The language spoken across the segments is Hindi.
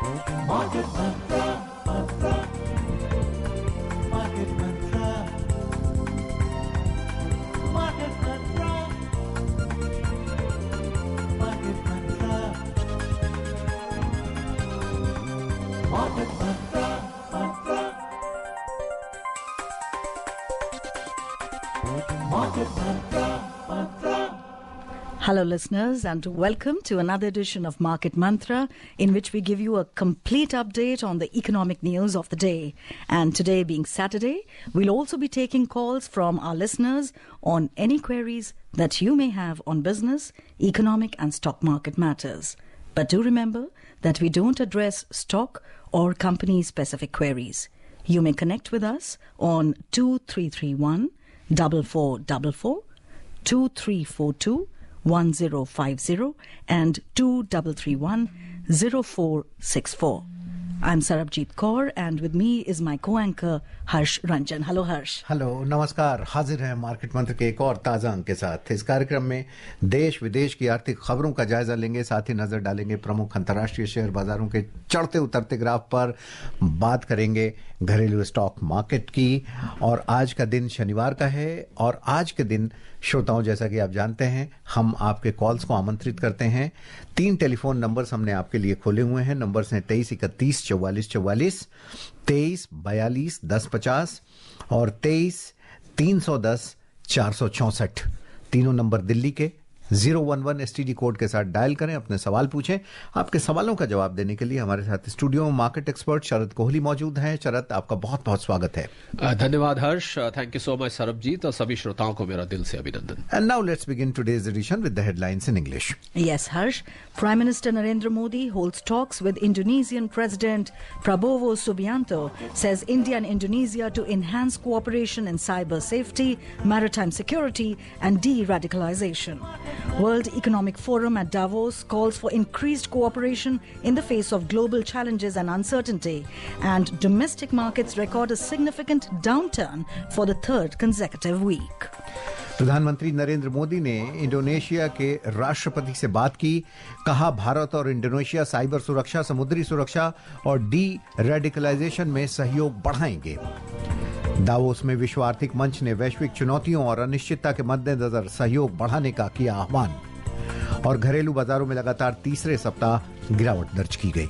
Market Mantra, Mantra, Market Mantra, Market Mantra, Market Mantra, Market Mantra, Mantra, Market Mantra, Mantra. Hello, listeners, and welcome to another edition of Market Mantra, in which we give you a complete update on the economic news of the day. And today, being Saturday, we'll also be taking calls from our listeners on any queries that you may have on business, economic, and stock market matters. But do remember that we don't address stock or company-specific queries. You may connect with us on 2331 4444, 2342 1050 and 2331 0464. I'm Sarabjit Kaur, and with me is my co-anchor Harsh Ranjan. Hello, Harsh. Hello, नमस्कार। हाजिर हैं मार्केट मंत्र के एक और ताज़ा अंक के साथ। इस कार्यक्रम में देश विदेश की आर्थिक खबरों का जायजा लेंगे, साथ ही नजर डालेंगे प्रमुख अंतर्राष्ट्रीय शेयर बाजारों के चढ़ते उतरते ग्राफ पर, बात करेंगे घरेलू स्टॉक मार्केट की। और आज का दिन शनिवार का है, और आज के दिन श्रोताओं, जैसा कि आप जानते हैं, हम आपके कॉल्स को आमंत्रित करते हैं। 3 टेलीफोन नंबर्स हमने आपके लिए खोले हुए हैं। नंबर्स हैं 23 31 44 44, 23 42 10 50 और 23 310 464। तीनों नंबर दिल्ली के 011 एसटीडी कोड के साथ डायल करें, अपने सवाल पूछें। आपके सवालों का जवाब देने के लिए हमारे साथ स्टूडियो में मार्केट एक्सपर्ट शरद कोहली मौजूद हैं। शरद, आपका बहुत बहुत स्वागत है। धन्यवाद Harsh, thank you so much Sarabjit, और सभी श्रोताओं को मेरा दिल से अभिनंदन। And now let's begin today's edition with the headlines in English. Yes, Harsh. Prime Minister Narendra Modi holds talks with Indonesian President Prabowo Subianto, says India and Indonesia to enhance cooperation in cyber safety, maritime security and de-radicalization. World Economic Forum at Davos calls for increased cooperation in the face of global challenges and uncertainty, and domestic markets record a significant downturn for the third consecutive week. प्रधानमंत्री नरेंद्र मोदी ने इंडोनेशिया के राष्ट्रपति से बात की। कहा, भारत और इंडोनेशिया साइबर सुरक्षा, समुद्री सुरक्षा और डी रेडिकलाइजेशन में सहयोग बढ़ाएंगे। दावोस में विश्व आर्थिक मंच ने वैश्विक चुनौतियों और अनिश्चितता के मद्देनजर सहयोग बढ़ाने का किया आह्वान। और घरेलू बाजारों में लगातार तीसरे सप्ताह गिरावट दर्ज की गई।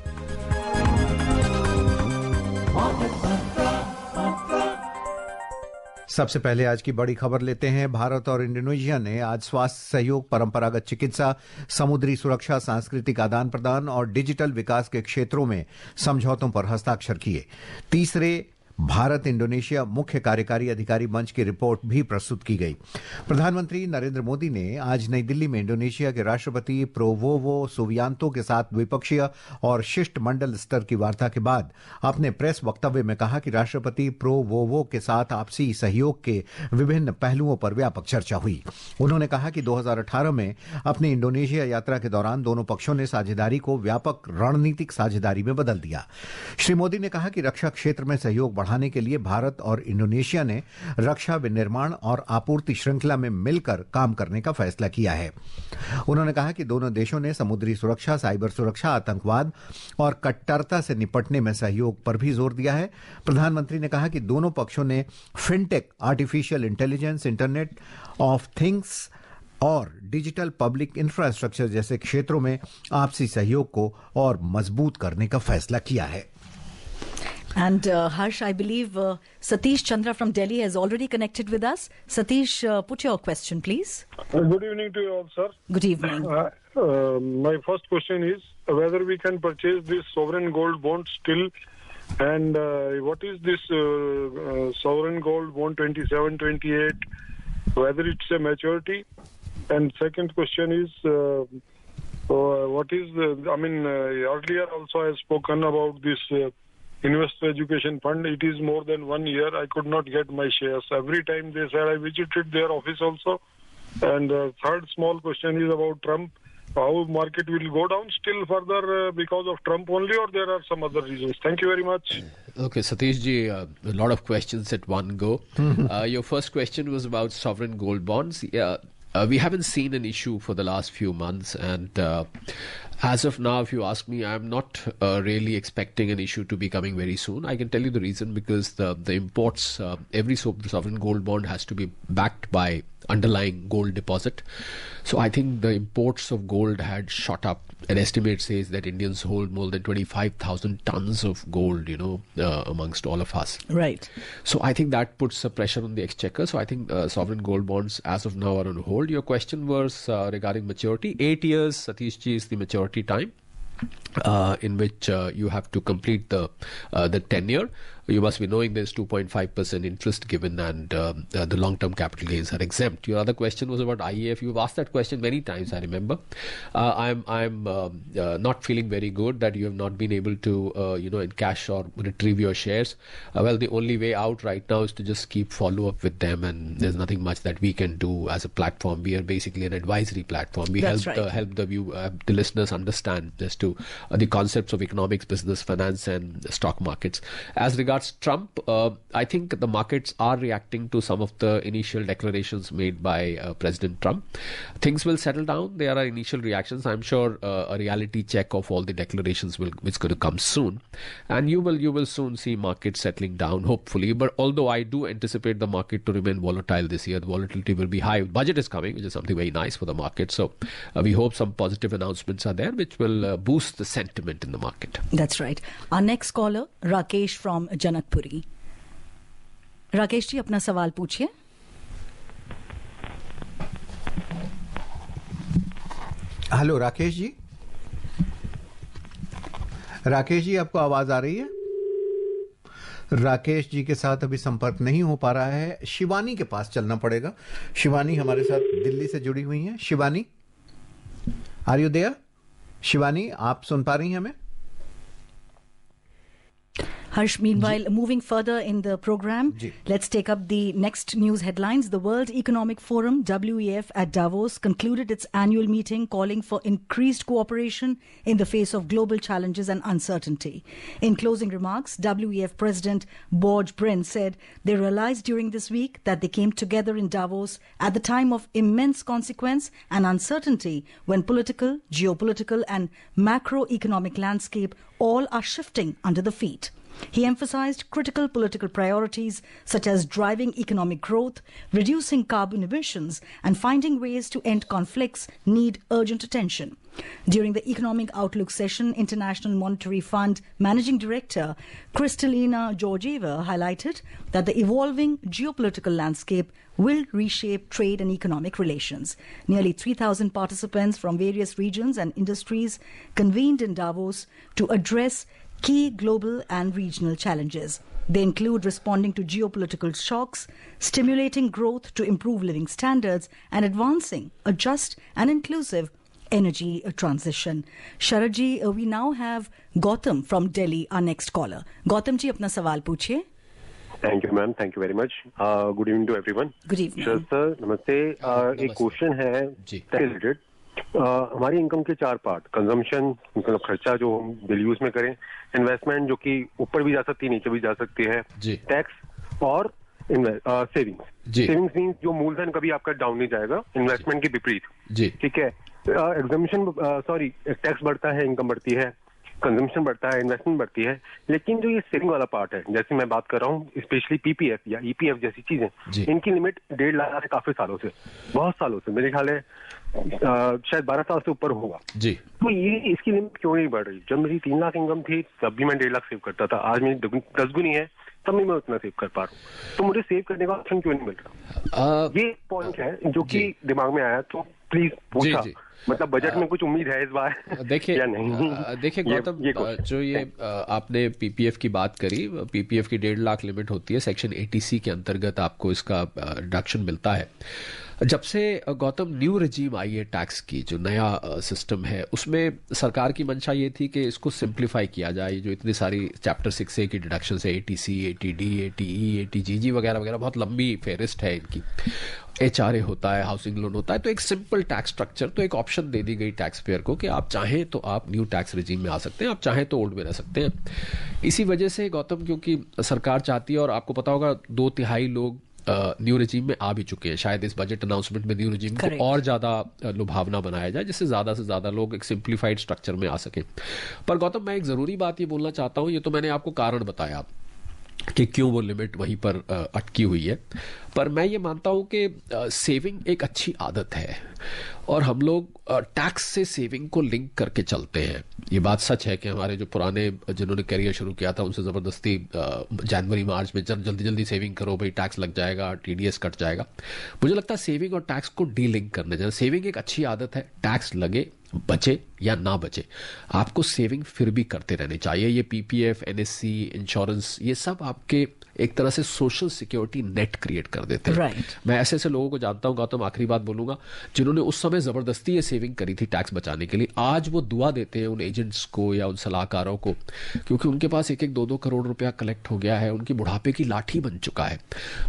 सबसे पहले आज की बड़ी खबर लेते हैं। भारत और इंडोनेशिया ने आज स्वास्थ्य सहयोग, परंपरागत चिकित्सा, समुद्री सुरक्षा, सांस्कृतिक आदान प्रदान और डिजिटल विकास के क्षेत्रों में समझौतों पर हस्ताक्षर किए। तीसरे भारत इंडोनेशिया मुख्य कार्यकारी अधिकारी मंच की रिपोर्ट भी प्रस्तुत की गई। प्रधानमंत्री नरेंद्र मोदी ने आज नई दिल्ली में इंडोनेशिया के राष्ट्रपति प्रोवोवो सुबियांतो के साथ द्विपक्षीय और शिष्टमंडल स्तर की वार्ता के बाद अपने प्रेस वक्तव्य में कहा कि राष्ट्रपति प्रोवोवो के साथ आपसी सहयोग के विभिन्न पहलुओं पर व्यापक चर्चा हुई। उन्होंने कहा कि 2018 में अपनी इंडोनेशिया यात्रा के दौरान दोनों पक्षों ने साझेदारी को व्यापक रणनीतिक साझेदारी में बदल दिया। श्री मोदी ने कहा कि रक्षा क्षेत्र में सहयोग बढ़ाने के लिए भारत और इंडोनेशिया ने रक्षा विनिर्माण और आपूर्ति श्रृंखला में मिलकर काम करने का फैसला किया है। उन्होंने कहा कि दोनों देशों ने समुद्री सुरक्षा, साइबर सुरक्षा, आतंकवाद और कट्टरता से निपटने में सहयोग पर भी जोर दिया है। प्रधानमंत्री ने कहा कि दोनों पक्षों ने fintech, artificial intelligence, internet of things और डिजिटल पब्लिक इंफ्रास्ट्रक्चर जैसे क्षेत्रों में आपसी सहयोग को और मजबूत करने का फैसला किया है। And Harsh, I believe Satish Chandra from Delhi has already connected with us. Satish, put your question, please. Good evening to you all, sir. Good evening. My first question is whether we can purchase this sovereign gold bond still, and what is this sovereign gold bond 2728, whether it's a maturity. And second question is what is earlier also I have spoken about this Investor Education Fund. It is more than 1 year. I could not get my shares. Every time they said, I visited their office also. And third small question is about Trump. How market will go down still further because of Trump only, or there are some other reasons? Thank you very much. Okay, Satish ji, a lot of questions at one go. Your first question was about sovereign gold bonds. we haven't seen an issue for the last few months, and as of now, if you ask me, I'm not really expecting an issue to be coming very soon. I can tell you the reason, because the imports, every sovereign gold bond has to be backed by underlying gold deposit. So I think the imports of gold had shot up. An estimate says that Indians hold more than 25,000 tons of gold, amongst all of us. Right. So I think that puts a pressure on the exchequer. So I think sovereign gold bonds as of now are on hold. Your question was regarding maturity. 8 years, Satish ji, is the maturity time in which you have to complete the tenure. You must be knowing there's 2.5% interest given, and the long-term capital gains are exempt. Your other question was about IEF. You've asked that question many times, I remember. I'm not feeling very good that you have not been able to, encash or retrieve your shares. Well, the only way out right now is to just keep follow-up with them, and there's nothing much that we can do as a platform. We are basically an advisory platform. We help the listeners understand as to the concepts of economics, business, finance, and stock markets. As regards Trump, I think the markets are reacting to some of the initial declarations made by President Trump. Things will settle down. There are initial reactions. I'm sure a reality check of all the declarations is going to come soon, and you will soon see markets settling down, hopefully. But although I do anticipate the market to remain volatile this year, the volatility will be high. Budget is coming, which is something very nice for the market. So we hope some positive announcements are there, which will boost the sentiment in the market. That's right. Our next caller, Rakesh from Janakpuri. Rakesh ji, अपना सवाल पूछिए. हेलो राकेश जी. राकेश जी, आपको आवाज आ रही है? राकेश जी के साथ अभी संपर्क नहीं हो पा रहा है. शिवानी के पास चलना पड़ेगा. शिवानी हमारे साथ दिल्ली से जुड़ी हुई हैं. Shivani, are you there? Shivani, आप सुन पा रही हैं हमें? Harsh, meanwhile, moving further in the program, let's take up the next news headlines. The World Economic Forum, WEF, at Davos concluded its annual meeting calling for increased cooperation in the face of global challenges and uncertainty. In closing remarks, WEF President Borge Brend said they realized during this week that they came together in Davos at the time of immense consequence and uncertainty, when political, geopolitical and macroeconomic landscape all are shifting under the feet. He emphasized critical political priorities such as driving economic growth, reducing carbon emissions, and finding ways to end conflicts need urgent attention. During the Economic Outlook session, International Monetary Fund Managing Director Kristalina Georgieva highlighted that the evolving geopolitical landscape will reshape trade and economic relations. Nearly 3,000 participants from various regions and industries convened in Davos to address key global and regional challenges. They include responding to geopolitical shocks, stimulating growth to improve living standards, and advancing a just and inclusive energy transition. Sharad ji, we now have Gautam from Delhi, our next caller. Gautam ji, apna sawal पूछिए. Thank you, ma'am. Thank you very much. Good evening to everyone. Good evening. Sir, नमस्ते. एक क्वेश्चन है रिलेटेड. हमारी इनकम के 4 पार्ट: कंजम्पशन, मतलब खर्चा जो हम डेली यूज में करें, इन्वेस्टमेंट जो कि ऊपर भी जा सकती है नीचे भी जा सकती है, टैक्स और सेविंग्स. सेविंग्स मीन्स जो मूलधन कभी आपका डाउन नहीं जाएगा, इन्वेस्टमेंट के विपरीत. ठीक है. टैक्स बढ़ता है, इनकम बढ़ती है, कंजम्पशन बढ़ता है, इन्वेस्टमेंट बढ़ती है, लेकिन जो ये सेविंग वाला पार्ट है, जैसे मैं बात कर रहा हूँ स्पेशली पीपीएफ या ईपीएफ जैसी चीजें, इनकी लिमिट 1.5 लाख है काफी सालों से, बहुत सालों से. मेरे ख्याल है शायद 12 साल से ऊपर होगा. तो ये इसकी लिमिट क्यों नहीं बढ़ रही? जब मेरी 3 लाख इनकम थी तब भी मैं 1.5 लाख सेव करता था. आज मेरी 10 गुनी है तब भी मैं उतना सेव कर पा रहा हूँ. तो मुझे सेव करने का ऑप्शन क्यों नहीं मिल रहा? ये पॉइंट है जो कि दिमाग में आया, तो प्लीज पूछा. मतलब बजट में कुछ उम्मीद है इस बार या नहीं? देखिए गौतम, जो ये आपने पीपीएफ की बात करी, पीपीएफ की 1.5 लाख लिमिट होती है. सेक्शन 80C के अंतर्गत आपको इसका डिडक्शन मिलता है. जब से गौतम न्यू रजीम आई है टैक्स की, जो नया सिस्टम है, उसमें सरकार की मंशा ये थी कि इसको सिंप्लीफाई किया जाए. जो इतनी सारी चैप्टर 6A की डिडक्शन है, 80C, 80D, 80E, 80GG वगैरह वगैरह, बहुत लंबी फेहरिस्ट है इनकी. HRA होता है, हाउसिंग लोन होता है. तो एक सिंपल टैक्स स्ट्रक्चर, तो एक ऑप्शन दे दी गई टैक्स पेयर को कि आप चाहें तो आप न्यू टैक्स रजीम में आ सकते हैं, आप चाहें तो ओल्ड में रह सकते हैं. इसी वजह से गौतम, क्योंकि सरकार चाहती है, और आपको पता होगा 2/3 लोग न्यू रेजिम में आ भी चुके हैं। शायद इस बजट अनाउंसमेंट में न्यू रेजिम को Correct. और ज्यादा लुभावना बनाया जाए, जिससे ज्यादा से ज्यादा लोग एक सिंप्लीफाइड स्ट्रक्चर में आ सके। पर गौतम, मैं एक जरूरी बात ये बोलना चाहता हूं, ये तो मैंने आपको कारण बताया कि क्यों वो लिमिट वहीं पर अटकी हुई है, पर मैं ये मानता हूं कि सेविंग एक अच्छी आदत है और हम लोग टैक्स से सेविंग को लिंक करके चलते हैं। ये बात सच है कि हमारे जो पुराने जिन्होंने करियर शुरू किया था उनसे ज़बरदस्ती जनवरी मार्च में जल्दी जल्दी सेविंग करो भाई, टैक्स लग जाएगा, टीडीएस कट जाएगा। मुझे लगता है सेविंग और टैक्स को डी लिंक करने चाहिए। सेविंग एक अच्छी आदत है, टैक्स लगे बचे या ना बचे, आपको सेविंग फिर भी करते रहने चाहिए। ये पीपीएफ, एनएससी, इंश्योरेंस, ये सब आपके एक तरह से सोशल सिक्योरिटी नेट क्रिएट कर देते हैं। Right. मैं ऐसे ऐसे लोगों को जानता हूं, गौतम आखिरी बात बोलूंगा, जिन्होंने उस समय जबरदस्ती ये सेविंग करी थी टैक्स बचाने के लिए, आज वो दुआ देते हैं उन एजेंट्स को या उन सलाहकारों को, क्योंकि उनके पास 1-2 करोड़ रुपया कलेक्ट हो गया है, उनकी बुढ़ापे की लाठी बन चुका है।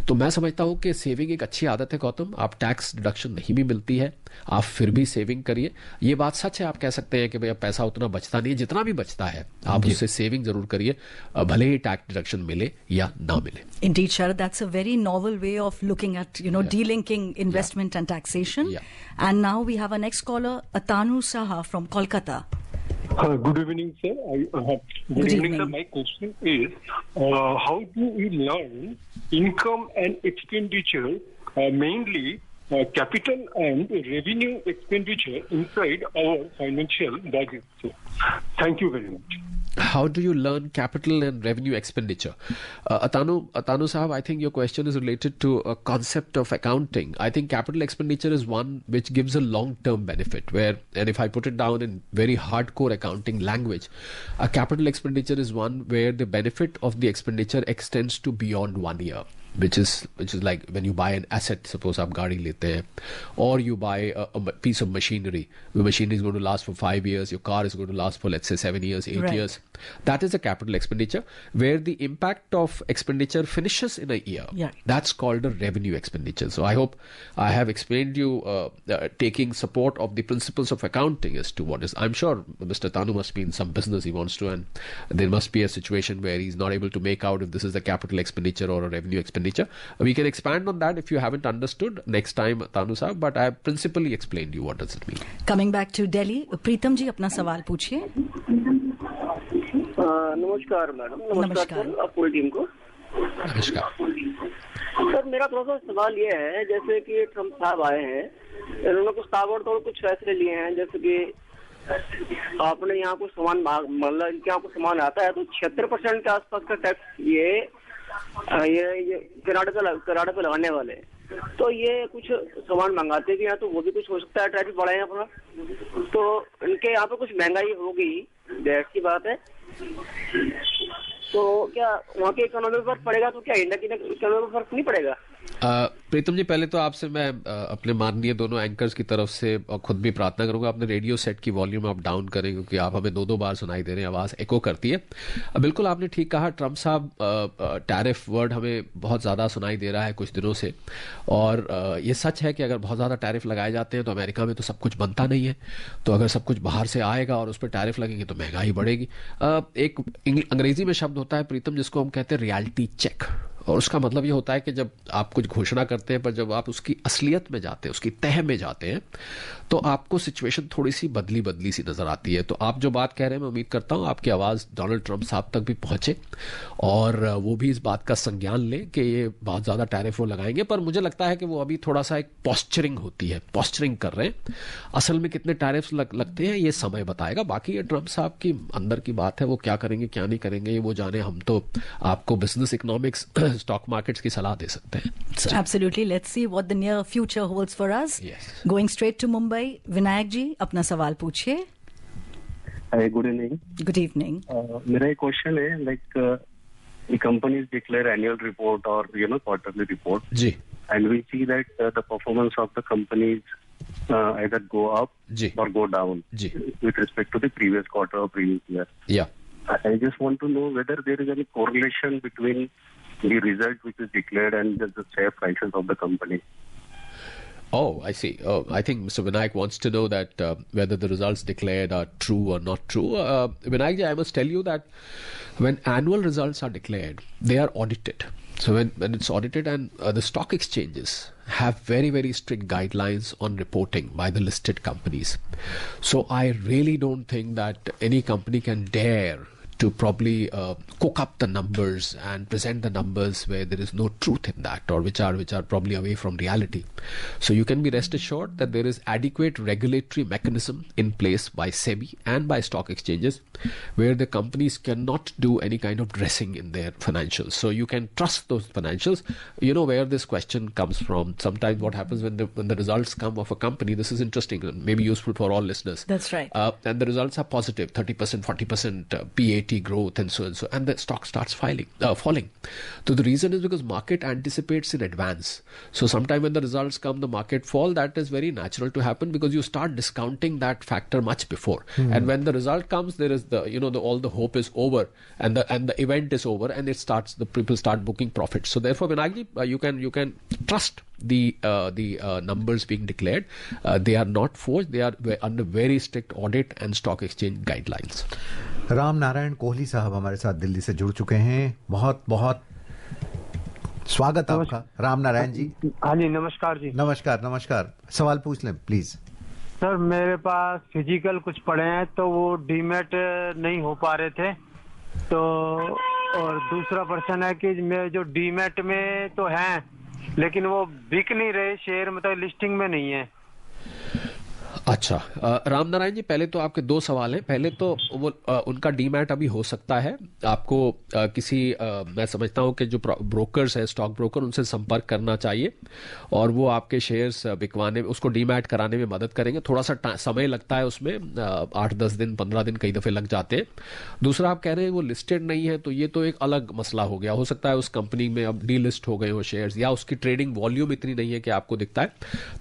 तो मैं समझता हूं कि सेविंग एक अच्छी आदत है गौतम। आप टैक्स डिडक्शन नहीं भी मिलती है, आप फिर भी सेविंग करिए। ये बात सच है, आप कह सकते हैं कि भैया पैसा उतना बचता नहीं है, जितना भी बचता है आप उससे सेविंग जरूर करिए, भले ही टैक्स डिडक्शन मिले या ना मिले। Indeed, Sharad, that's a very novel way of looking at, delinking investment and taxation. Yeah. And now we have our next caller, Atanu Saha from Kolkata. Good evening, sir. Good evening, sir. My question is, how do we learn income and expenditure, mainly capital and revenue expenditure inside our financial budget, sir? Thank you very much. How do you learn capital and revenue expenditure? Atanu Sahab, I think your question is related to a concept of accounting. I think capital expenditure is one which gives a long-term benefit, and if I put it down in very hardcore accounting language, a capital expenditure is one where the benefit of the expenditure extends to beyond 1 year. Which is like when you buy an asset, suppose आप गाड़ी लेते हैं, or you buy a piece of machinery. The machinery is going to last for 5 years. Your car is going to last for, let's say, 7 years, 8 Right. years. That is a capital expenditure where the impact of expenditure finishes in a year. Yeah. That's called a revenue expenditure. So I hope I have explained you taking support of the principles of accounting as to what is. I'm sure Mr. Tanu must be in some business he wants to, and there must be a situation where he's not able to make out if this is a capital expenditure or a revenue expenditure. We can expand on that if you haven't understood next time, Tanu Sahab, but I have principally explained you what does it mean. Coming back to Delhi, Preetam ji अपना सवाल पूछिए। नमस्कार मैडम। नमस्कार। सर, पूरी टीम को नमस्कार। सर, मेरा थोड़ा सा सवाल ये है, जैसे कि ट्रम्प साहब आए हैं, इन्होंने कुछ ताबड़तोड़ कुछ फैसले लिए हैं, जैसे कि आपने यहाँ कुछ सामान मतलब इनके यहाँ कुछ सामान आता है तो 76% के आसपास का टैक्स ये कनाडा पे लगाने वाले। तो ये कुछ सामान मंगाते भी हैं तो वो भी कुछ हो सकता है टैरिफ बढ़ाए अपना, तो इनके यहाँ पे कुछ महंगाई होगी, दैट की बात है। तो क्या वहाँ के इकोनॉमी पर फर्क पड़ेगा, तो क्या इंडिया की इकोनॉमी पर फर्क नहीं पड़ेगा? प्रीतम जी, पहले तो आपसे मैं अपने माननीय दोनों एंकर्स की तरफ से खुद भी प्रार्थना करूंगा, अपने रेडियो सेट की वॉल्यूम आप डाउन करें, क्योंकि आप हमें 2 बार सुनाई दे रहे हैं, आवाज़ एको करती है। बिल्कुल आपने ठीक कहा, ट्रम्प साहब टैरिफ वर्ड हमें बहुत ज़्यादा सुनाई दे रहा है कुछ दिनों से, और ये सच है कि अगर बहुत ज़्यादा टैरिफ लगाए जाते हैं तो अमेरिका में तो सब कुछ बनता नहीं है, तो अगर सब कुछ बाहर से आएगा और उस पर टैरिफ लगेंगे तो महंगाई बढ़ेगी। एक अंग्रेजी में शब्द होता है प्रीतम जिसको हम कहते हैं रियलिटी चेक, और उसका मतलब ये होता है कि जब आप कुछ घोषणा करते हैं पर जब आप उसकी असलियत में जाते हैं, उसकी तह में जाते हैं, तो आपको सिचुएशन थोड़ी सी बदली सी नजर आती है। तो आप जो बात कह रहे हैं, मैं उम्मीद करता हूं आपकी आवाज डोनाल्ड ट्रंप साहब तक भी पहुंचे और वो भी इस बात का संज्ञान लें कि ये बहुत ज्यादा टैरिफ वो लगाएंगे। पर मुझे लगता है कि वो अभी थोड़ा सा एक पॉस्चरिंग होती है, पॉस्चरिंग कर रहे हैं। असल में कितने टैरिफ लगते हैं ये समय बताएगा। बाकी ये ट्रंप साहब की अंदर की बात है, वो क्या करेंगे क्या नहीं करेंगे ये वो जाने, हम तो आपको बिजनेस इकोनॉमिक्स स्टॉक मार्केट्स की सलाह दे सकते हैं। Absolutely. Let's see what the near future holds for us. Yes. Going straight to Mumbai, Vinayak ji, अपना सवाल पूछिए। Good evening. Good evening. मेरा एक क्वेश्चन है, like the companies declare annual report or quarterly report, जी, and we see that the performance of the companies either go up जी, or go down जी, with respect to the previous quarter or previous year. yeah. I just want to know whether there is any correlation between the result which is declared and the share prices of the company. Oh, I see. Oh, I think Mr. Vinayak wants to know that whether the results declared are true or not true. Vinayak ji, I must tell you that when annual results are declared, they are audited. So when it's audited, and the stock exchanges have very, very strict guidelines on reporting by the listed companies. So I really don't think that any company can dare to probably cook up the numbers and present the numbers where there is no truth in that, or which are probably away from reality. So you can be rest assured that there is adequate regulatory mechanism in place by SEBI and by stock exchanges, where the companies cannot do any kind of dressing in their financials. So you can trust those financials. You know where this question comes from. Sometimes what happens when the results come of a company, this is interesting and maybe useful for all listeners. That's right. And the results are positive, 30%, 40% PAT growth and so, and the stock starts falling. So the reason is because market anticipates in advance. So sometime when the results come, the market fall, that is very natural to happen because you start discounting that factor much before. And when the result comes, there is all the hope is over, and the event is over, and the people start booking profits. So therefore, Vinayji, you can trust the numbers being declared. They are not forged. They are under very strict audit and stock exchange guidelines. Ram Narayan Kohli साहब हमारे साथ दिल्ली से जुड़ चुके हैं. बहुत बहुत स्वागत आपका राम नारायण जी. हाँ जी, नमस्कार जी. नमस्कार. सवाल पूछ लें प्लीज. सर, मेरे पास फिजिकल कुछ पड़े हैं तो वो डीमेट नहीं हो पा रहे थे. तो और दूसरा प्रश्न है कि मैं जो डीमेट में तो हैं लेकिन वो बिक नहीं रहे शेयर, मतलब लिस्टिंग में नहीं है. अच्छा, राम नारायण जी, पहले तो आपके दो सवाल हैं. पहले तो वो उनका डीमैट अभी हो सकता है. आपको किसी मैं समझता हूं कि जो ब्रोकर्स हैं, स्टॉक ब्रोकर, उनसे संपर्क करना चाहिए और वो आपके शेयर्स बिकवाने में, उसको डीमैट कराने में मदद करेंगे. थोड़ा सा समय लगता है उसमें, 8-10 दिन 15 दिन कई दफे लग जाते हैं. दूसरा, आप कह रहे हैं वो लिस्टेड नहीं है, तो ये तो एक अलग मसला हो गया. हो सकता है उस कंपनी में अब डीलिस्ट हो गए हो शेयर्स, या उसकी ट्रेडिंग वॉल्यूम इतनी नहीं है कि आपको दिखता है.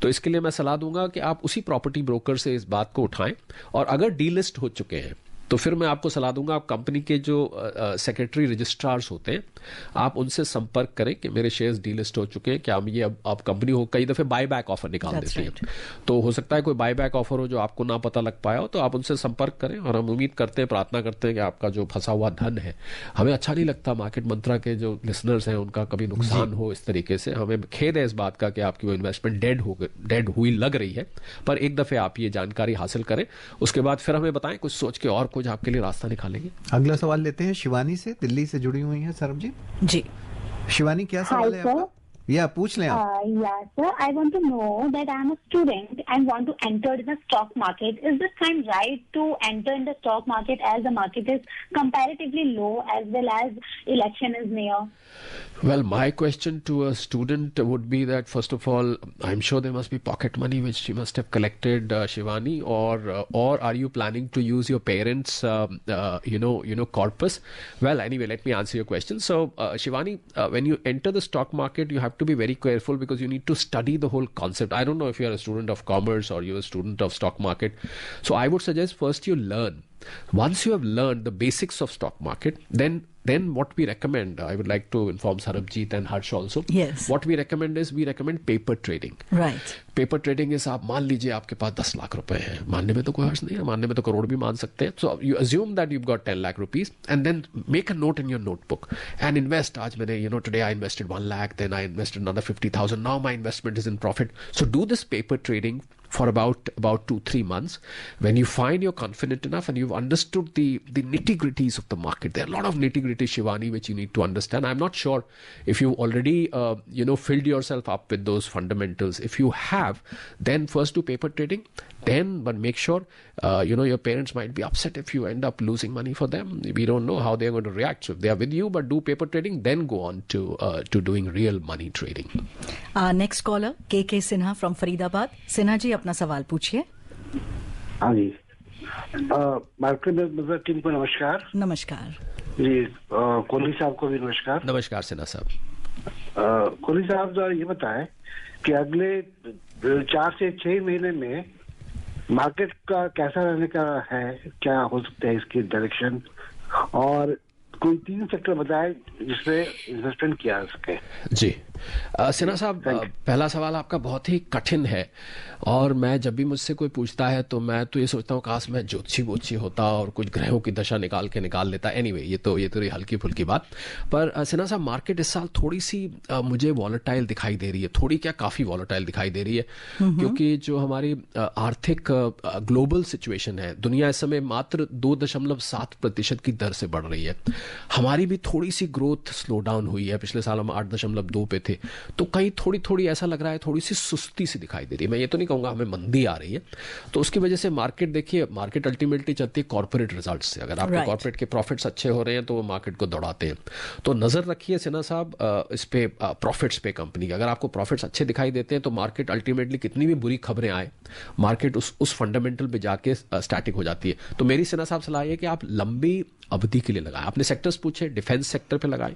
तो इसके लिए मैं सलाह दूंगा कि आप उसी प्रॉपर्टी ब्रोकर से इस बात को उठाएं, और अगर डीलिस्ट हो चुके हैं तो फिर मैं आपको सलाह दूंगा, आप कंपनी के जो सेक्रेटरी रजिस्ट्रार्स होते हैं, आप उनसे संपर्क करें कि मेरे शेयर्स डीलिस्ट हो चुके हैं, क्या हम ये अब कंपनी हो, कई दफे बाय बैक ऑफर निकाल देती है. तो हो सकता है कोई बाय बैक ऑफर हो जो आपको ना पता लग पाया हो, तो आप उनसे संपर्क करें. और हम उम्मीद करते हैं, प्रार्थना करते हैं कि आपका जो फंसा हुआ धन है, हमें अच्छा नहीं लगता मार्केट मंत्रा के जो लिसनर्स हैं उनका कभी नुकसान हो इस तरीके से. हमें खेद है इस बात का कि आपकी वो इन्वेस्टमेंट डेड हुई लग रही है. पर एक दफे आप ये जानकारी हासिल करें, उसके बाद फिर हमें बताएं, कुछ सोच के और कुछ आपके लिए रास्ता निकालेंगे. अगला सवाल लेते हैं शिवानी से, दिल्ली से जुड़ी हुई हैं सरबजीत जी. शिवानी, क्या सवाल है आपका? या पूछ लें आप. Yeah, sir. I want to know that I'm a student and want to enter in the stock market. Is this time right to enter in the stock market as the market is comparatively low as well as election is near? Well, my question to a student would be that, first of all, I'm sure there must be pocket money which she must have collected, Shivani, or are you planning to use your parents' corpus? Well, anyway, let me answer your question. So, Shivani, when you enter the stock market, you have to be very careful because you need to study the whole concept. I don't know if you're a student of commerce or you're a student of stock market. So I would suggest first you learn. Once you have learned the basics of stock market, then what we recommend, I would like to inform Sarabjit and Harsh also. Yes. What we recommend is, we recommend paper trading. Right. Paper trading is, आप मान लीजिए आपके पास 10 लाख रुपए हैं, मानने में तो कोई हर्ष नहीं है, मानने में तो करोड़ भी मान सकते हैं. So you assume that you got 10 lakh rupees and then make a note in your notebook and invest. आज मैंने today I invested 1 lakh, then I invested another 50,000. Now my investment is in profit. So do this paper trading for about 2-3 months. When you find you're confident enough and you've understood the nitty-gritties of the market, there are a lot of nitty-gritty, Shivani, which you need to understand. I'm not sure if you already filled yourself up with those fundamentals. If you have, then first do paper trading, but make sure your parents might be upset if you end up losing money for them. We don't know how they're going to react. So if they are with you, but do paper trading, then go on to doing real money trading. Next caller, KK Sinha from Faridabad. Sinha ji, अपना सवाल पूछिए. हाँ जी, मार्केट मतलब टीम को नमस्कार. नमस्कार जी. कोहली साहब को भी नमस्कार. नमस्कार सिन्हा साहब. कोहली साहब जरा ये बताएं कि अगले 4 से 6 महीने में मार्केट का कैसा रहने का है, क्या हो सकता है इसकी डायरेक्शन, और कोई 3 सेक्टर बताए जिसमें इन्वेस्टमेंट किया जा सके. जी, सिन्हा साहब, पहला सवाल आपका बहुत ही कठिन है और मैं जब भी मुझसे कोई पूछता है तो मैं तो ये सोचता हूँ काश मैं ज्योतिषी होता और कुछ ग्रहों की दशा निकाल लेता। एनीवे, ये तो हल्की फुल्की बात। पर सिन्हा साहब, मार्केट इस साल थोड़ी सी मुझे वॉलेटाइल दिखाई दे रही है, थोड़ी क्या काफी वॉलेटाइल दिखाई दे रही है, क्योंकि जो हमारी आर्थिक ग्लोबल सिचुएशन है, दुनिया इस समय मात्र 2.7% की दर से बढ़ रही है। हमारी भी थोड़ी सी ग्रोथ स्लो डाउन हुई है। पिछले साल हम 8.2 पे थे, तो कहीं थोड़ी ऐसा लग रहा है, थोड़ी सी सुस्ती सी दिखाई दे रही है। मैं ये तो नहीं कहूंगा हमें मंदी आ रही है, तो उसकी वजह से मार्केट, देखिए मार्केट अल्टीमेटली चलती है कॉर्पोरेट रिजल्ट से। अगर आपके कॉर्पोरेट के प्रॉफिट्स अच्छे हो रहे हैं तो वो मार्केट को दौड़ाते हैं। तो नजर रखिए सिन्हा साहब इस पे, प्रॉफिट्स पे कंपनी के। अगर आपको प्रॉफिट्स अच्छे दिखाई देते हैं तो मार्केट अल्टीमेटली कितनी भी बुरी खबरें आए, मार्केट उस फंडामेंटल पे जाके स्टैटिक हो जाती है। तो मेरी सिन्हा साहब सलाह है कि आप लंबी अवधि के लिए लगाएं। आपने सेक्टर्स पूछे, डिफेंस सेक्टर पे लगाएं,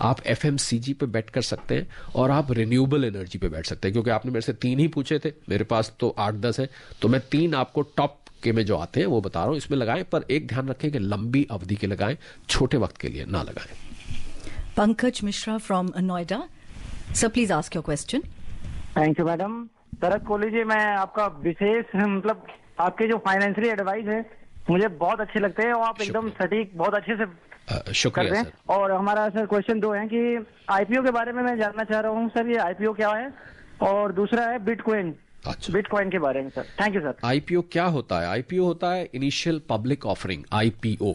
आप एफएमसीजी पे बेट कर सकते हैं और आप रिन्यूएबल एनर्जी पे बैठ सकते हैं। क्योंकि आपने मेरे से 3 ही पूछे थे, मेरे पास तो 8-10 है, तो मैं 3 आपको टॉप के में जो आते हैं वो बता रहा हूं, इसमें लगाएं। पर एक ध्यान रखें कि लंबी अवधि के लगाएं, छोटे वक्त के लिए ना लगाएं। Pankaj Mishra from Noida, sir please ask your question. Thank you madam. Sharad Kohli ji, मैं आपका विशेष आपके जो फाइनेंशियल एडवाइस है मुझे बहुत अच्छे लगते हैं और आप एकदम सटीक बहुत अच्छे से शुक्रिया करते हैं। और हमारा सर क्वेश्चन 2 है कि आईपीओ के बारे में मैं जानना चाह रहा हूँ सर, ये आईपीओ क्या है, और दूसरा है बिटकॉइन। अच्छा, बिटकॉइन के बारे में sir. Thank you sir. IPO क्या होता है? आईपीओ होता है इनिशियल पब्लिक ऑफरिंग, आईपीओ।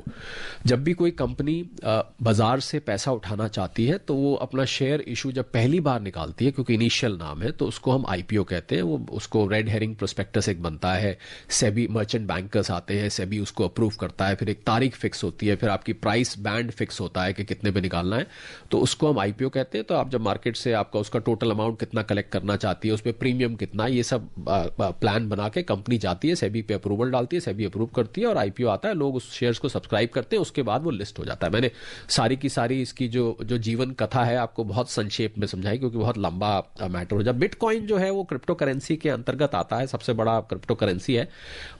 जब भी कोई कंपनी बाजार से पैसा उठाना चाहती है तो वो अपना शेयर इशू जब पहली बार निकालती है, क्योंकि इनिशियल नाम है, तो उसको हम आईपीओ कहते हैं। वो उसको रेड हेरिंग प्रोस्पेक्टस एक बनता है, सेबी मर्चेंट बैंकर्स आते हैं, सेबी उसको अप्रूव करता है, फिर एक तारीख फिक्स होती है, फिर आपकी प्राइस बैंड फिक्स होता है कि कितने पे निकालना है, तो उसको हम आईपीओ कहते हैं। तो आप जब मार्केट से आपका उसका टोटल अमाउंट कितना कलेक्ट करना चाहती है, उसमें प्रीमियम कितना, ये सब प्लान बना के कंपनी जाती है, सेबी पे अप्रूवल डालती है, सेबी अप्रूव करती है और आईपीओ आता है, लोग उस शेयर्स को सब्सक्राइब करते हैं, उसके बाद वो लिस्ट हो जाता है। मैंने सारी की सारी इसकी जो जीवन कथा है आपको बहुत संक्षेप में समझाई, क्योंकि बहुत लंबा मैटर हो जाए। बिटकॉइन जो है वो क्रिप्टो करेंसी के अंतर्गत आता है, सबसे बड़ा क्रिप्टो करेंसी है,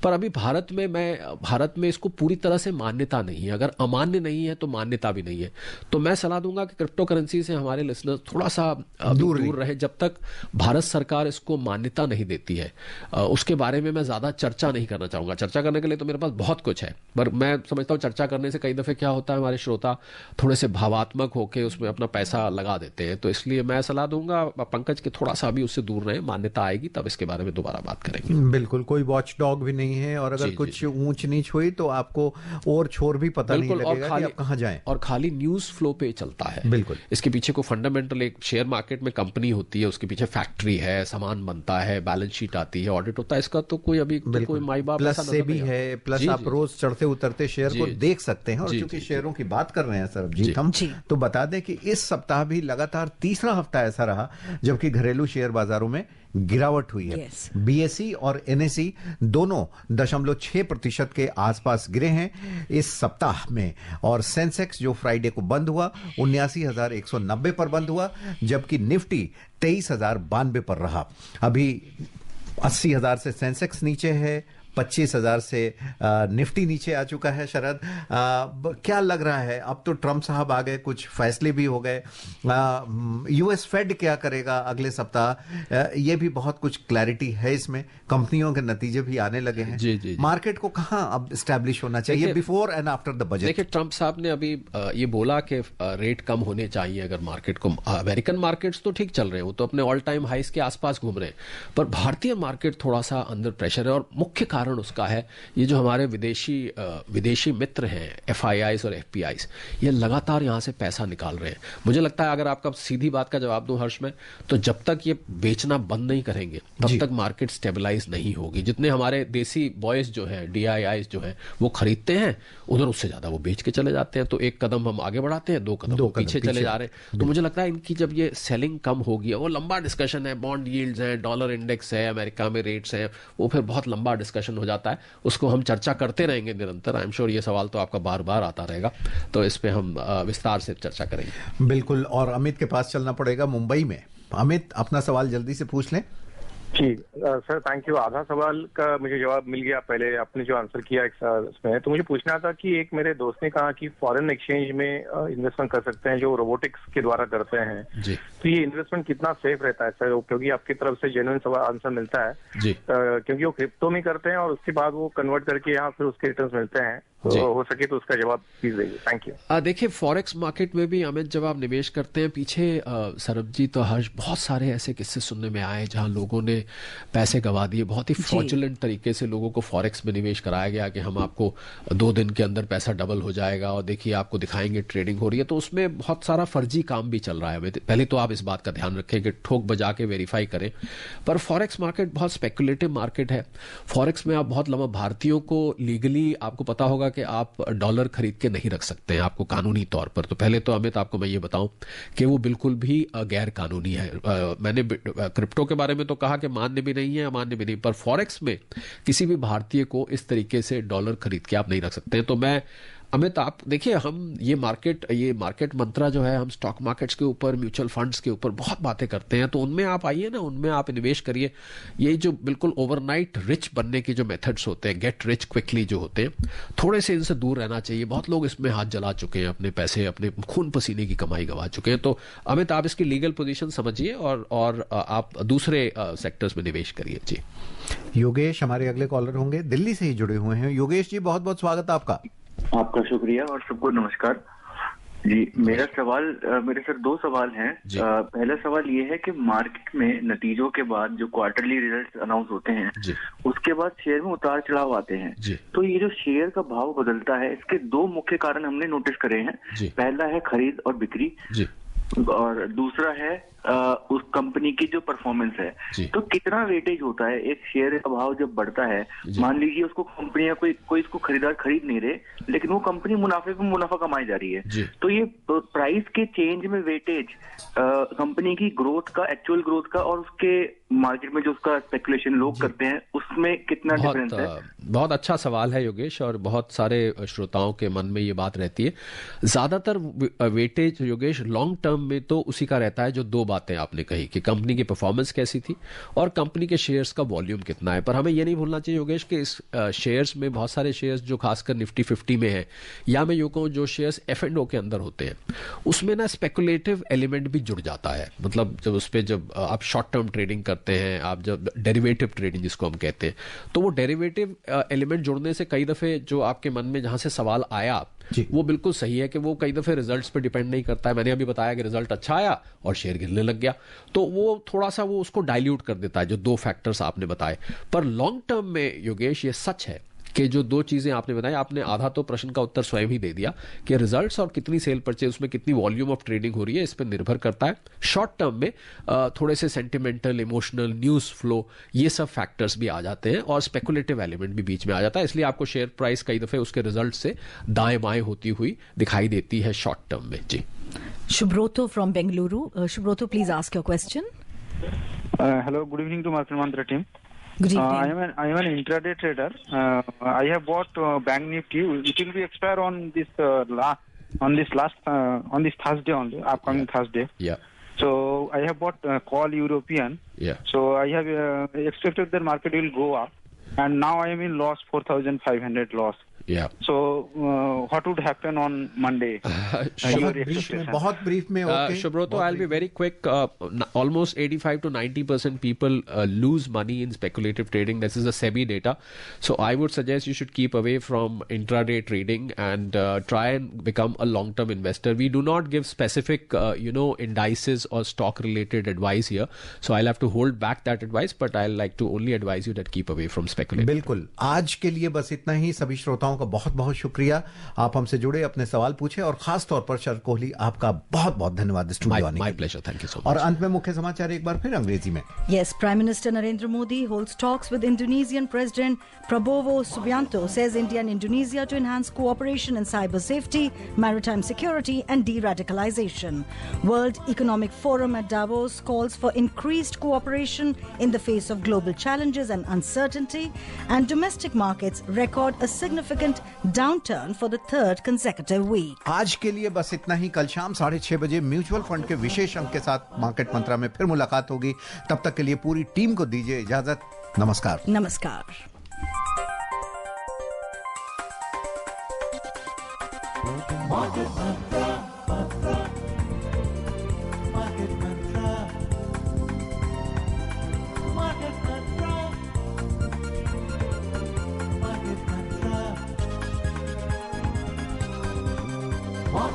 पर अभी भारत में इसको पूरी तरह से मान्यता नहीं है। अगर अमान्य नहीं है तो मान्यता भी नहीं है। तो मैं सलाह दूंगा कि क्रिप्टो करेंसी से हमारे लिसनर्स थोड़ा सा दूर रहे, जब तक भारत सरकार इसको मान्यता नहीं देती है। उसके बारे में मैं ज्यादा चर्चा नहीं करना चाहूंगा। चर्चा करने के लिए तो मेरे पास बहुत कुछ है, पर मैं समझता हूं चर्चा करने से कई दफे क्या होता है, हमारे श्रोता थोड़े से भावात्मक होकर उसमें अपना पैसा लगा देते हैं। तो इसलिए मैं सलाह दूंगा पंकज के थोड़ा सा अभी उससे दूर रहे, मान्यता आएगी तब इसके बारे में दोबारा बात करेंगे। बिल्कुल, कोई वॉच डॉग भी नहीं है, और अगर कुछ ऊंच नीच हुई तो आपको और छोर भी पता नहीं लगेगा कि आप कहां जाएं। और खाली न्यूज फ्लो पे चलता है। बिल्कुल, इसके पीछे को फंडामेंटल, एक शेयर मार्केट में कंपनी होती है, उसके पीछे फैक्ट्री है, सामान बनता है, बैलेंस शीट आती है, ऑडिट होता है, इसका तो कोई अभी तो कोई माई बाप प्लस से भी है, प्लस आप रोज चढ़ते उतरते शेयर को देख सकते हैं। और चूंकि शेयरों की बात कर रहे हैं सरबजीत हम, तो बता दें कि इस सप्ताह भी लगातार तीसरा हफ्ता ऐसा रहा जबकि घरेलू शेयर बाजारों में गिरावट हुई है। बीएसई और एनएसई दोनों 0.6% के आसपास गिरे हैं इस सप्ताह में, और सेंसेक्स जो फ्राइडे को बंद हुआ 79,190 पर बंद हुआ, जबकि निफ्टी 23,092 पर रहा। अभी 80,000 से सेंसेक्स नीचे है, 25,000 से निफ्टी नीचे आ चुका है। शरद, क्या लग रहा है? अब तो ट्रंप साहब आ गए, कुछ फैसले भी हो गए, यूएस फेड क्या करेगा अगले सप्ताह, ये भी बहुत कुछ क्लैरिटी है इसमें, कंपनियों के नतीजे भी आने लगे हैं। जी। मार्केट को कहां अब स्टैब्लिश होना चाहिए before and after the budget? देखिए, ट्रंप साहब ने अभी ये बोला कि रेट कम होने चाहिए अगर मार्केट को। अमेरिकन मार्केट्स तो ठीक चल रहे हैं, वो तो अपने ऑल टाइम हाइस के आसपास घूम रहे हैं, पर भारतीय मार्केट थोड़ा सा अंडर प्रेशर है, और मुख्य कारण उसका है ये जो हमारे विदेशी मित्र हैं, एफआईआईस और एफपीआईस, ये लगातार यहां से पैसा निकाल रहे हैं। मुझे लगता है, अगर आपका सीधी बात का जवाब दूं हर्ष में, तो जब तक ये बेचना बंद नहीं करेंगे तब तक मार्केट स्टेबलाइज नहीं होगी। जितने हमारे देसी बॉयज जो हैं, डीआईआईस जो हैं, वो खरीदते हैं, उधर उससे ज्यादा वो बेच के चले जाते हैं। तो एक कदम हम आगे बढ़ाते हैं, दो कदम पीछे चले जा रहे हैं। तो मुझे लगता है इनकी जब ये सेलिंग कम होगी, वो लंबा डिस्कशन है, बॉन्ड यील्ड्स हैं, डॉलर इंडेक्स है, अमेरिका में रेट्स हैं, वो फिर बहुत लंबा डिस्कशन हो जाता है, उसको हम चर्चा करते रहेंगे निरंतर। आई एम श्योर ये सवाल तो आपका बार बार आता रहेगा, तो इस पे हम विस्तार से चर्चा करेंगे। बिल्कुल, और अमित के पास चलना पड़ेगा मुंबई में। अमित, अपना सवाल जल्दी से पूछ लें। जी सर, थैंक यू। आधा सवाल का मुझे जवाब मिल गया, पहले आपने जो आंसर किया इसमें। तो मुझे पूछना था कि एक मेरे दोस्त ने कहा कि फॉरेन एक्सचेंज में इन्वेस्टमेंट कर सकते हैं जो रोबोटिक्स के द्वारा करते हैं। जी। तो ये इन्वेस्टमेंट कितना सेफ रहता है सर, क्योंकि आपकी तरफ से जेन्युइन सवाल आंसर मिलता है जी, क्योंकि वो क्रिप्टो में करते हैं और उसके बाद वो कन्वर्ट करके यहाँ फिर उसके रिटर्न मिलते हैं, तो हो सके तो उसका जवाब प्लीज दीजिए। Thank you. देखिए फॉरेक्स मार्केट में भी अमित जब आप निवेश करते हैं पीछे सरबजीत और हर्ष बहुत सारे ऐसे किस्से सुनने में आए जहां लोगों ने पैसे गंवा दिए, बहुत ही फ्रॉडुलेंट तरीके से लोगों को फॉरेक्स में निवेश कराया गया कि हम आपको 2 दिन के अंदर पैसा डबल हो जाएगा और देखिए आपको दिखाएंगे ट्रेडिंग हो रही है, तो उसमें बहुत सारा फर्जी काम भी चल रहा है। पहले तो आप इस बात का ध्यान रखें कि ठोक बजा के वेरीफाई करें, पर फॉरेक्स मार्केट बहुत स्पेकुलेटिव मार्केट है। फॉरेक्स में आप बहुत लंबा, भारतीयों को लीगली आपको पता होगा कि आप डॉलर खरीद के नहीं रख सकते हैं आपको कानूनी तौर पर। तो पहले तो अमित आपको मैं ये बताऊं कि वो बिल्कुल भी गैर कानूनी है। मैंने क्रिप्टो के बारे में तो कहा कि मान्य भी नहीं है, अमान्य भी नहीं, पर फॉरेक्स में किसी भी भारतीय को इस तरीके से डॉलर खरीद के आप नहीं रख सकते हैं। तो मैं अमित आप देखिए, हम ये मार्केट मंत्रा जो है, हम स्टॉक मार्केट्स के ऊपर, म्यूचुअल फंड्स के ऊपर बहुत बातें करते हैं, तो उनमें आप आइए ना, उनमें आप निवेश करिए। ये जो बिल्कुल ओवरनाइट रिच बनने के जो मेथड्स होते हैं, गेट रिच क्विकली जो होते हैं, थोड़े से इनसे दूर रहना चाहिए। बहुत लोग इसमें हाथ जला चुके हैं, अपने पैसे, अपने खून पसीने की कमाई गंवा चुके हैं। तो अमित आप इसकी लीगल पोजीशन समझिए और आप दूसरे सेक्टर्स में निवेश करिए। जी योगेश हमारे अगले कॉलर होंगे, दिल्ली से ही जुड़े हुए हैं। योगेश जी बहुत बहुत स्वागत है आपका। आपका शुक्रिया और सबको नमस्कार जी। मेरे सर 2 सवाल हैं। पहला सवाल ये है कि मार्केट में नतीजों के बाद जो क्वार्टरली रिजल्ट्स अनाउंस होते हैं उसके बाद शेयर में उतार चढ़ाव आते हैं, तो ये जो शेयर का भाव बदलता है इसके 2 मुख्य कारण हमने नोटिस करे हैं। पहला है खरीद और बिक्री और दूसरा है उस कंपनी की जो परफॉर्मेंस है। तो कितना वेटेज होता है एक शेयर का भाव जब बढ़ता है, मान लीजिए उसको कंपनियां कोई इसको खरीदार खरीद नहीं रहे, लेकिन वो कंपनी मुनाफे पे मुनाफा कमाई जा रही है, तो ये प्राइस के चेंज में वेटेज कंपनी की ग्रोथ का, एक्चुअल ग्रोथ का और उसके मार्केट में जो उसका स्पेकुलेशन लोग करते हैं उसमें कितना डिफरेंस है? बहुत अच्छा सवाल है योगेश, और बहुत सारे श्रोताओं के मन में ये बात रहती है। ज्यादातर वेटेज योगेश लॉन्ग टर्म में तो उसी का रहता है जो 2 बातें आपने कही कि कंपनी की परफॉर्मेंस कैसी थी और कंपनी के शेयर्स का वॉल्यूम कितना है। पर हमें यह नहीं भूलना चाहिए योगेश कि इस शेयर्स में बहुत सारे शेयर्स जो खासकर निफ्टी 50 में है, या मैं यूं कहूं जो शेयर्स F&O के अंदर होते हैं, उसमें ना स्पेकुलेटिव एलिमेंट भी जुड़ जाता है। मतलब जब आप शॉर्ट टर्म ट्रेडिंग करते हैं, आप जब डेरिवेटिव ट्रेडिंग जिसको हम कहते हैं, तो वो डेरिवेटिव एलिमेंट जुड़ने से कई दफे जो आपके मन में जहां से सवाल आया वो बिल्कुल सही है कि वो कई दफे रिजल्ट्स पे डिपेंड नहीं करता है। मैंने अभी बताया कि रिजल्ट अच्छा आया और शेयर गिरने लग गया, तो वो थोड़ा सा वो उसको डाइल्यूट कर देता है जो 2 फैक्टर्स आपने बताए। पर लॉन्ग टर्म में योगेश ये सच है कि जो 2 चीजें आपने बताई, आपने आधा तो प्रश्न का उत्तर स्वयं ही दे दिया कि रिजल्ट्स और कितनी सेल परचेज, उसमें कितनी वॉल्यूम ऑफ ट्रेडिंग हो रही है, इस पर निर्भर करता है। शॉर्ट टर्म में थोड़े से सेंटिमेंटल, इमोशनल, न्यूज फ्लो, ये सब फैक्टर्स भी आ जाते हैं और स्पेकुलेटिव एलिमेंट भी बीच में आ जाता है। इसलिए आपको शेयर प्राइस कई दफे उसके रिजल्ट से दाएं बाएं होती हुई दिखाई देती है शॉर्ट टर्म में। जी Shubroto from Bengaluru. Shubroto, please ask your question. Hello, good evening to Market Mantra team. Good evening. I am an intraday trader. I have bought Bank Nifty. It will be expire on this Thursday only, upcoming Thursday. Yeah. So I have bought Call European. Yeah. So I have expected that market will go up, and now I am in loss, 4,500 loss. Yeah. So what would happen on Monday? बहुत ब्रीफ में okay. Shubroto, I'll be very quick. Almost 85 to 90% people lose money in speculative trading. This is the SEBI data. So I would suggest you should keep away from intraday trading and try and become a long-term investor. We do not give specific, indices or stock-related advice here. So I'll have to hold back that advice, but I'll like to only advise you that keep away from speculative. बिल्कुल, आज के लिए बस इतना ही। सभी श्रोताओं का बहुत बहुत शुक्रिया, आप हमसे जुड़े, अपने सवाल पूछे, और खास तौर पर शरद कोहली आपका बहुत बहुत धन्यवाद स्टूडियो आने के लिए। My pleasure, thank you so much. और अंत में मुख्य समाचार एक बार फिर अंग्रेजी में। Yes, Prime Minister Narendra Modi holds talks with Indonesian President Prabowo Subianto, says India and Indonesia to enhance cooperation in cyber safety, maritime security and de-radicalization. World Economic Forum at Davos calls for increased cooperation in the face of global challenges and uncertainty, and domestic markets record a significant downturn for the 3rd consecutive week. आज के लिए बस इतना ही। कल शाम 6:30 बजे म्यूचुअल फंड के विशेष अंक के साथ मार्केट मंत्रा में फिर मुलाकात होगी। तब तक के लिए पूरी टीम को दीजिए इजाजत। नमस्कार। नमस्कार। Market Mantra, Market Mantra.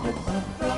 Market Mantra.